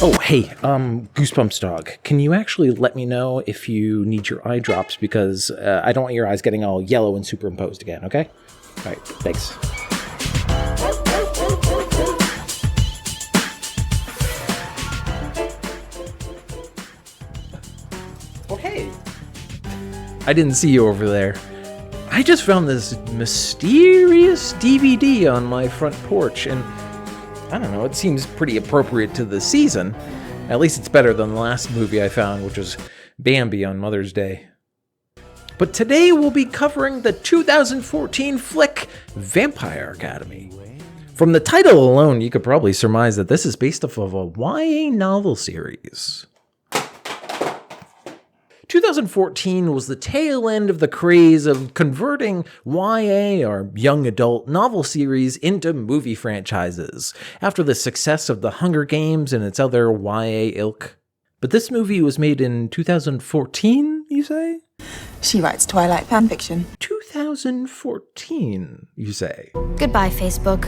Oh, hey, Goosebumps dog, can you actually let me know if you need your eye drops, because I don't want your eyes getting all yellow and superimposed again, okay? All right, thanks. Oh, hey. I didn't see you over there. I just found this mysterious DVD on my front porch, and I don't know, it seems pretty appropriate to the season. At least it's better than the last movie I found, which was Bambi on Mother's Day. But today we'll be covering the 2014 flick Vampire Academy. From the title alone, you could probably surmise that this is based off of a YA novel series. 2014 was the tail end of the craze of converting YA, or young adult, novel series into movie franchises, after the success of The Hunger Games and its other YA ilk. But this movie was made in 2014, you say? She writes Twilight fanfiction. 2014, you say? Goodbye, Facebook.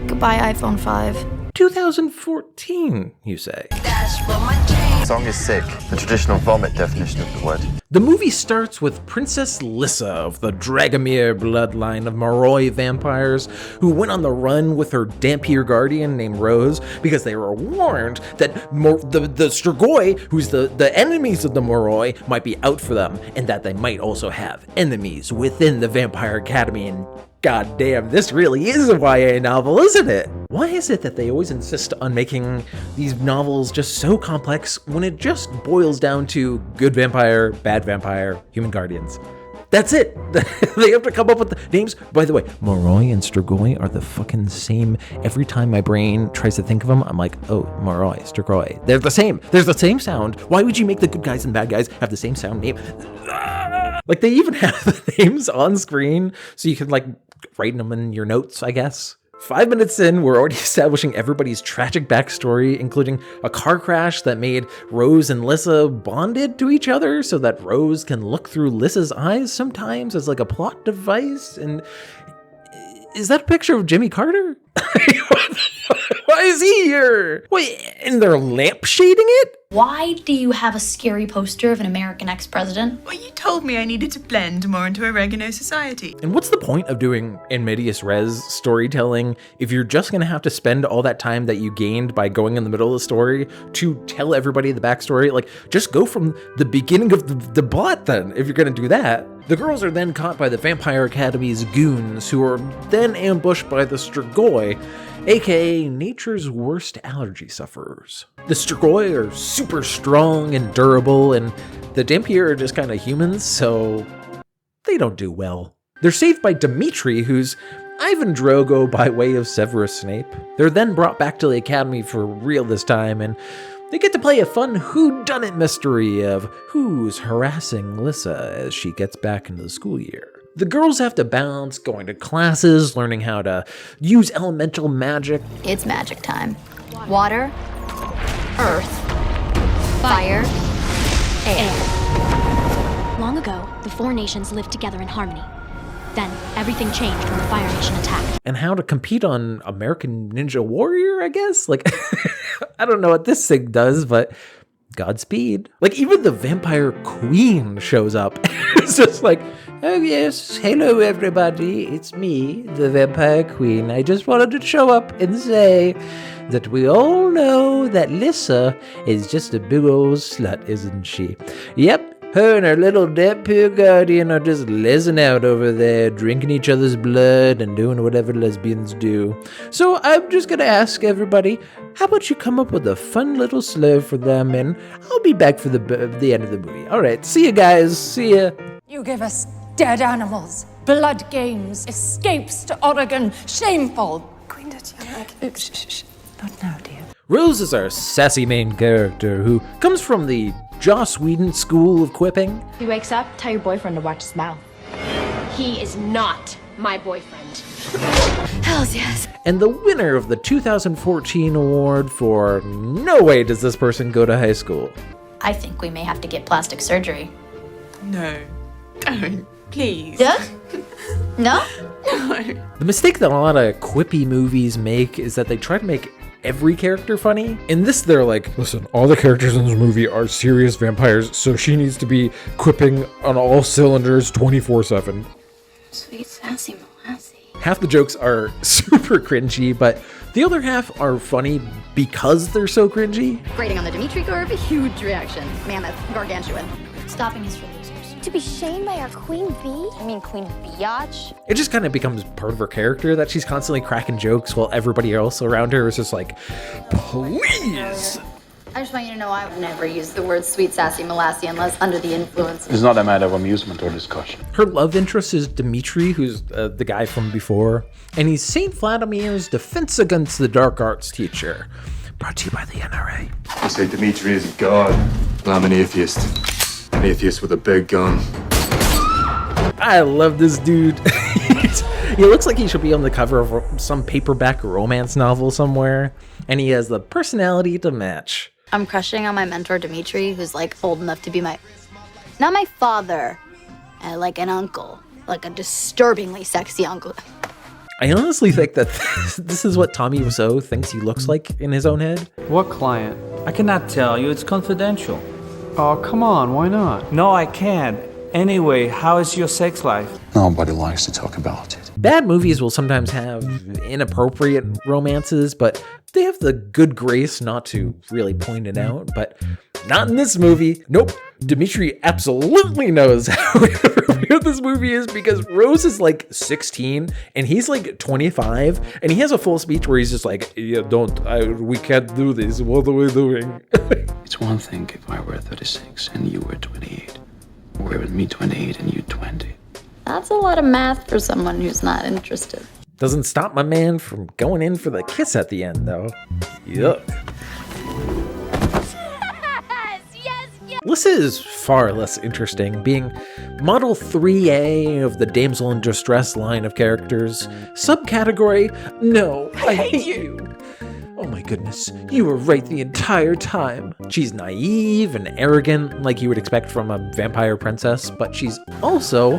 Goodbye, iPhone 5. 2014, you say? The song is sick, the traditional vomit definition of the word. The movie starts with Princess Lissa of the Dragomir bloodline of Moroi vampires, who went on the run with her Dampier guardian named Rose because they were warned that the Strigoi, who's the enemies of the Moroi, might be out for them, and that they might also have enemies within the Vampire Academy. And god damn, this really is a YA novel, isn't it? Why is it that they always insist on making these novels just so complex when it just boils down to good vampire, bad vampire, human guardians? That's it. They have to come up with the names. By the way, Moroi and Strigoi are the fucking same. Every time my brain tries to think of them, I'm like, oh, Moroi, Strigoi. They're the same. There's the same sound. Why would you make the good guys and bad guys have the same sound name? Like, they even have the names on screen, so you can, like, write them in your notes, I guess. 5 minutes in, we're already establishing everybody's tragic backstory, including a car crash that made Rose and Lissa bonded to each other so that Rose can look through Lissa's eyes sometimes as like a plot device. And is that a picture of Jimmy Carter? Why is he here? Wait, and they're lampshading it? Why do you have a scary poster of an American ex-president? Well, you told me I needed to blend more into oregano society. And what's the point of doing in medias res storytelling if you're just going to have to spend all that time that you gained by going in the middle of the story to tell everybody the backstory? Like, just go from the beginning of the plot then, if you're going to do that. The girls are then caught by the Vampire Academy's goons, who are then ambushed by the Strigoi, aka nature's worst allergy sufferers. The Strigoi are super strong and durable, and the Dampier are just kind of humans, so they don't do well. They're saved by Dimitri, who's Ivan Drogo by way of Severus Snape. They're then brought back to the Academy for real this time, and they get to play a fun whodunit mystery of who's harassing Lissa as she gets back into the school year. The girls have to balance going to classes, learning how to use elemental magic. It's magic time. Water, earth, fire, air. Long ago, the four nations lived together in harmony. Then, everything changed when the Fire Nation attacked. And how to compete on American Ninja Warrior, I guess? Like, I don't know what this thing does, but Godspeed. Like, even the Vampire Queen shows up. It's just like, oh yes, hello everybody, it's me, the Vampire Queen. I just wanted to show up and say that we all know that Lissa is just a big old slut, isn't she? Yep. Her and her little Dampier guardian are just lezzing out over there, drinking each other's blood and doing whatever lesbians do. So I'm just gonna ask everybody, how about you come up with a fun little slur for them, and I'll be back for the end of the movie. All right, see you guys. See ya. You give us dead animals, blood games, escapes to Oregon. Shameful. Queen Tatiana. Shh. Not now, dear. Rose is our sassy main character who comes from the Joss Whedon school of quipping. He wakes up, tell your boyfriend to watch his mouth. He is not my boyfriend. Hells yes. And the winner of the 2014 award for No Way Does This Person Go to High School. I think we may have to get plastic surgery. No, don't, please. Yeah? No? No. The mistake that a lot of quippy movies make is that they try to make every character funny. In this, they're like, listen, all the characters in this movie are serious vampires, so she needs to be quipping on all cylinders 24/7. Sweet sassy molassy. Half the jokes are super cringy, but the other half are funny because they're so cringy. Grading on the Dimitri curve, huge reaction. Mammoth, gargantuan. Stopping is for losers. To be shamed by our queen bee? I mean queen biatch? It just kind of becomes part of her character that she's constantly cracking jokes while everybody else around her is just like, please. I just want you to know I would never use the word sweet sassy molassy unless under the influence. It's not a matter of amusement or discussion. Her love interest is Dimitri, who's the guy from before, and he's St. Vladimir's Defense Against the Dark Arts teacher. Brought to you by the NRA. You say Dimitri is a god. Well, I'm an atheist. An atheist with a big gun. I love this dude. He looks like he should be on the cover of some paperback romance novel somewhere, and he has the personality to match. I'm crushing on my mentor Dimitri, who's like old enough to be not my father, like an uncle, like a disturbingly sexy uncle. I honestly think that this is what Tommy Wiseau thinks he looks like in his own head. What client? I cannot tell you, it's confidential. Oh, come on, why not? No, I can't. Anyway, how is your sex life? Nobody likes to talk about it. Bad movies will sometimes have inappropriate romances, but they have the good grace not to really point it out. But not in this movie. Nope. Dimitri absolutely knows how inappropriate this movie is because Rose is like 16 and he's like 25, and he has a full speech where he's just like, yeah, we can't do this. What are we doing? It's one thing if I were 36 and you were 28. Or with me 28 and you 20. That's a lot of math for someone who's not interested. Doesn't stop my man from going in for the kiss at the end, though. Yuck. Lissa is far less interesting, being Model 3A of the Damsel in Distress line of characters. Subcategory, no, I hate you. Oh my goodness, you were right the entire time. She's naive and arrogant, like you would expect from a vampire princess, but she's also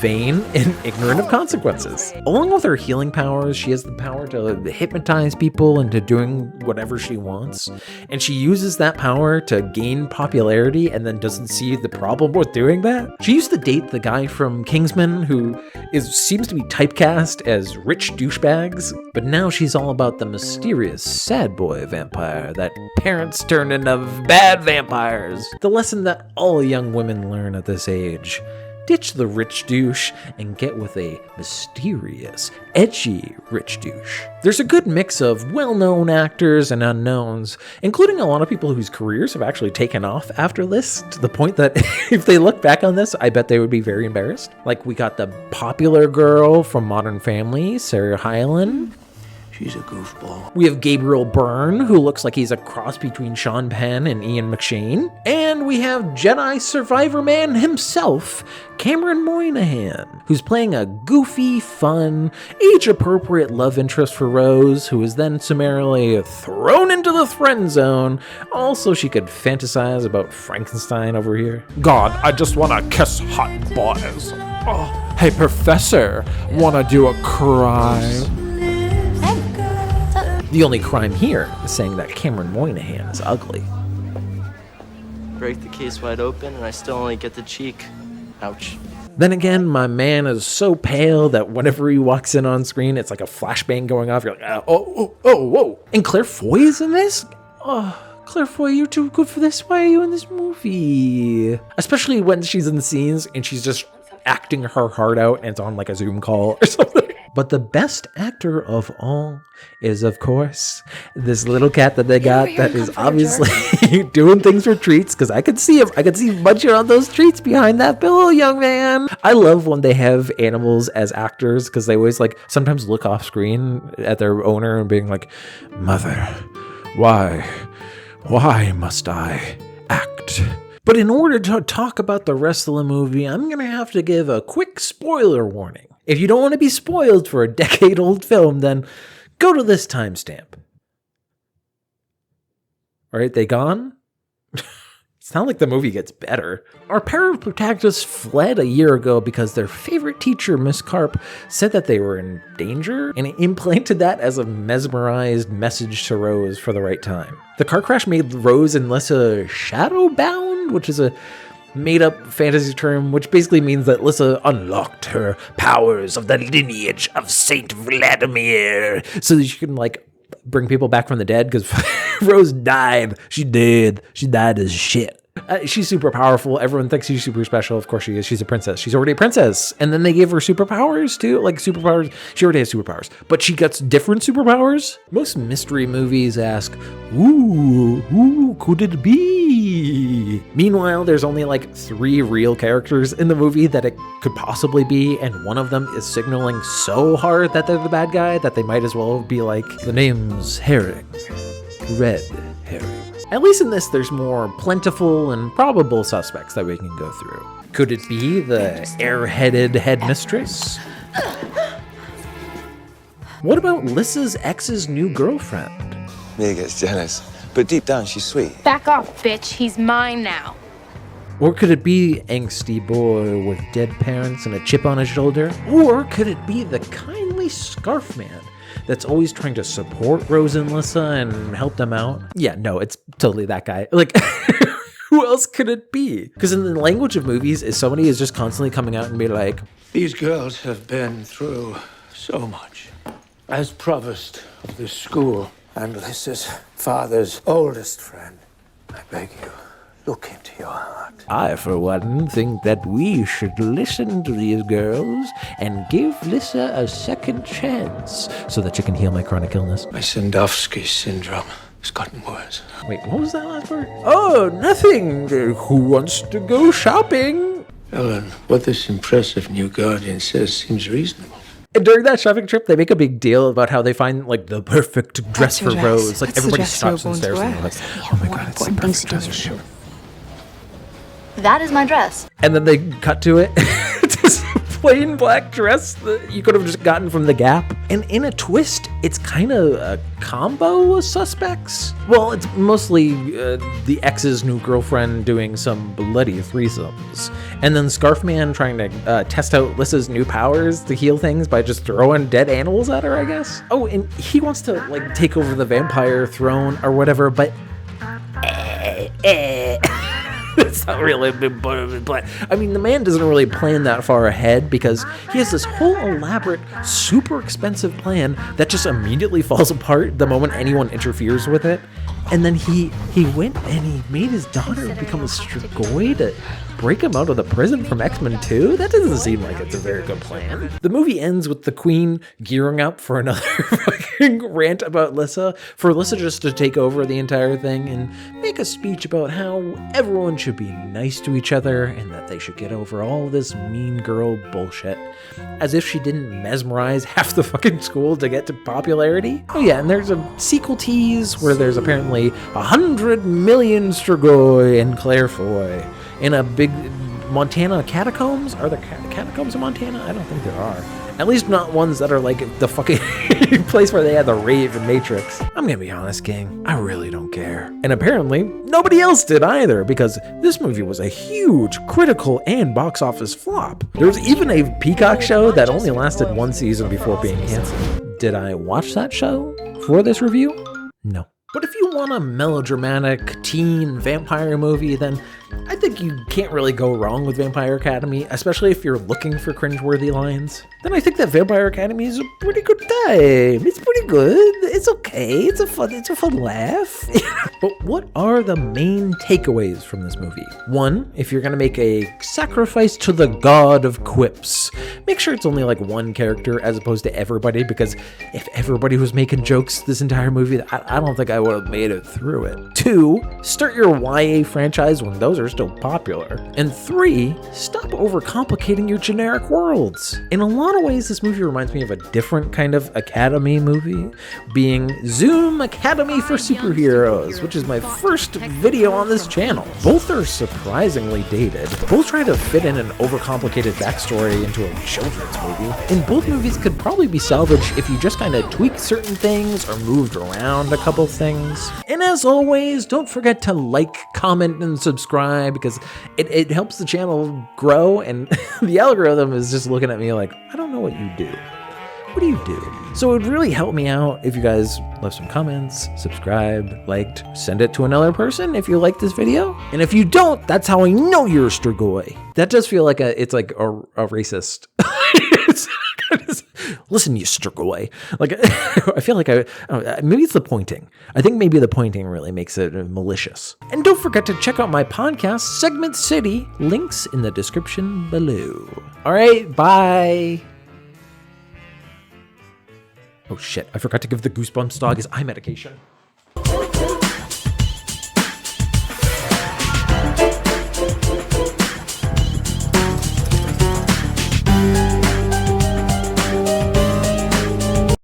vain and ignorant of consequences. Along with her healing powers, she has the power to hypnotize people into doing whatever she wants, and she uses that power to gain popularity and then doesn't see the problem with doing that. She used to date the guy from Kingsman who seems to be typecast as rich douchebags, but now she's all about the mysterious sad boy vampire that parents turn into bad vampires. The lesson that all young women learn at this age. Ditch the rich douche and get with a mysterious, edgy rich douche. There's a good mix of well-known actors and unknowns, including a lot of people whose careers have actually taken off after this, to the point that if they look back on this, I bet they would be very embarrassed. Like, we got the popular girl from Modern Family, Sarah Hyland. She's a goofball. We have Gabriel Byrne, who looks like he's a cross between Sean Penn and Ian McShane. And we have Jedi Survivor Man himself, Cameron Moynihan, who's playing a goofy, fun, age-appropriate love interest for Rose, who is then summarily thrown into the friend zone. Also, she could fantasize about Frankenstein over here. God, I just wanna kiss hot boys. Oh, hey, Professor, wanna do a crime? The only crime here is saying that Cameron Moynihan is ugly. Break the case wide open and I still only get the cheek. Ouch. Then again, my man is so pale that whenever he walks in on screen, it's like a flashbang going off. You're like, whoa. And Claire Foy is in this? Oh, Claire Foy, you're too good for this. Why are you in this movie? Especially when she's in the scenes and she's just acting her heart out and it's on like a Zoom call or something. But the best actor of all is, of course, this little cat that they got that is obviously doing things for treats, because I could see him. I could see munching on those treats behind that pillow, young man. I love when they have animals as actors, because they always like sometimes look off screen at their owner and being like, "Mother, why must I act?" But in order to talk about the rest of the movie, I'm going to have to give a quick spoiler warning. If you don't want to be spoiled for a decade-old film, then go to this timestamp. All right, they gone? It's not like the movie gets better. Our pair of protagonists fled a year ago because their favorite teacher, Miss Carp, said that they were in danger and implanted that as a mesmerized message to Rose for the right time. The car crash made Rose and Lissa shadowbound, which is a made-up fantasy term, which basically means that Lissa unlocked her powers of the lineage of Saint Vladimir so that she can, like, bring people back from the dead, because Rose died. She died as shit. She's super powerful. Everyone thinks she's super special. Of course she is. She's a princess. She's already a princess. And then they gave her superpowers too. Like superpowers. She already has superpowers. But she gets different superpowers. Most mystery movies ask, who could it be? Meanwhile, there's only like 3 real characters in the movie that it could possibly be. And one of them is signaling so hard that they're the bad guy that they might as well be like, the name's Herring. Red Herring. At least in this, there's more plentiful and probable suspects that we can go through. Could it be the airheaded headmistress? What about Lissa's ex's new girlfriend? Mia gets jealous, but deep down she's sweet. Back off, bitch. He's mine now. Or could it be angsty boy with dead parents and a chip on his shoulder? Or could it be the kindly scarf man that's always trying to support Rose and Lissa and help them out? Yeah, no, it's totally that guy. Like, who else could it be? Because in the language of movies, if somebody is just constantly coming out and be like, these girls have been through so much. As provost of this school and Lissa's father's oldest friend, I beg you, look into your heart. I, for one, think that we should listen to these girls and give Lissa a second chance so that she can heal my chronic illness. My Sandowski syndrome has gotten worse. Wait, what was that last part? Oh, nothing. Who wants to go shopping? Ellen, what this impressive new guardian says seems reasonable. And during that shopping trip, they make a big deal about how they find, like, the perfect dress for Rose. Like, everybody stops and stares and they're like, oh my god, it's the perfect dress for Rose. That is my dress. And then they cut to it. It's this plain black dress that you could have just gotten from the Gap. And in a twist, it's kind of a combo of suspects. Well, it's mostly the ex's new girlfriend doing some bloody threesomes. And then Scarfman trying to test out Lissa's new powers to heal things by just throwing dead animals at her, I guess. Oh, and he wants to, like, take over the vampire throne or whatever, but... It's not really a big plan. I mean, the man doesn't really plan that far ahead because he has this whole elaborate, super expensive plan that just immediately falls apart the moment anyone interferes with it. And then he went and he made his daughter become a Strigoi to break him out of the prison from X-Men 2? That doesn't seem like it's a very good plan. The movie ends with the Queen gearing up for another fucking rant about Lissa, for Lissa just to take over the entire thing and make a speech about how everyone should be nice to each other and that they should get over all this mean girl bullshit. As if she didn't mesmerize half the fucking school to get to popularity. Oh yeah, and there's a sequel tease where there's apparently 100 million Strigoi and Clairefoy in a big Montana catacombs? Are there catacombs in Montana? I don't think there are. At least not ones that are like the fucking place where they had the rave in Matrix. I'm gonna be honest, gang. I really don't care. And apparently, nobody else did either, because this movie was a huge critical and box office flop. There was even a Peacock show that only lasted 1 season before being canceled. Did I watch that show for this review? No. But if you want a melodramatic teen vampire movie, then I think you can't really go wrong with Vampire Academy, especially if you're looking for cringeworthy lines. Then I think that Vampire Academy is a pretty good time. It's pretty good. It's okay. It's a fun laugh. But what are the main takeaways from this movie? 1, if you're gonna make a sacrifice to the god of quips, make sure it's only like one character as opposed to everybody, because if everybody was making jokes this entire movie, I don't think I would have made it through it. 2, start your YA franchise when those are still still popular. And 3, stop overcomplicating your generic worlds. In a lot of ways, this movie reminds me of a different kind of Academy movie, being Zoom Academy for Superheroes, which is my first video on this channel. Both are surprisingly dated. Both try to fit in an overcomplicated backstory into a children's movie. And both movies could probably be salvaged if you just kind of tweaked certain things or moved around a couple things. And as always, don't forget to like, comment, and subscribe because it helps the channel grow, and the algorithm is just looking at me like, I don't know what you do. What do you do? So it would really help me out if you guys left some comments, subscribed, liked, send it to another person if you like this video. And if you don't, that's how I know you're a Strigoi. That does feel like it's like a racist. Listen, you Strigoi. Like, I feel like maybe it's the pointing. I think maybe the pointing really makes it malicious. And don't forget to check out my podcast, Segment City. Links in the description below. All right, bye. Oh shit, I forgot to give the Goosebumps dog his eye medication.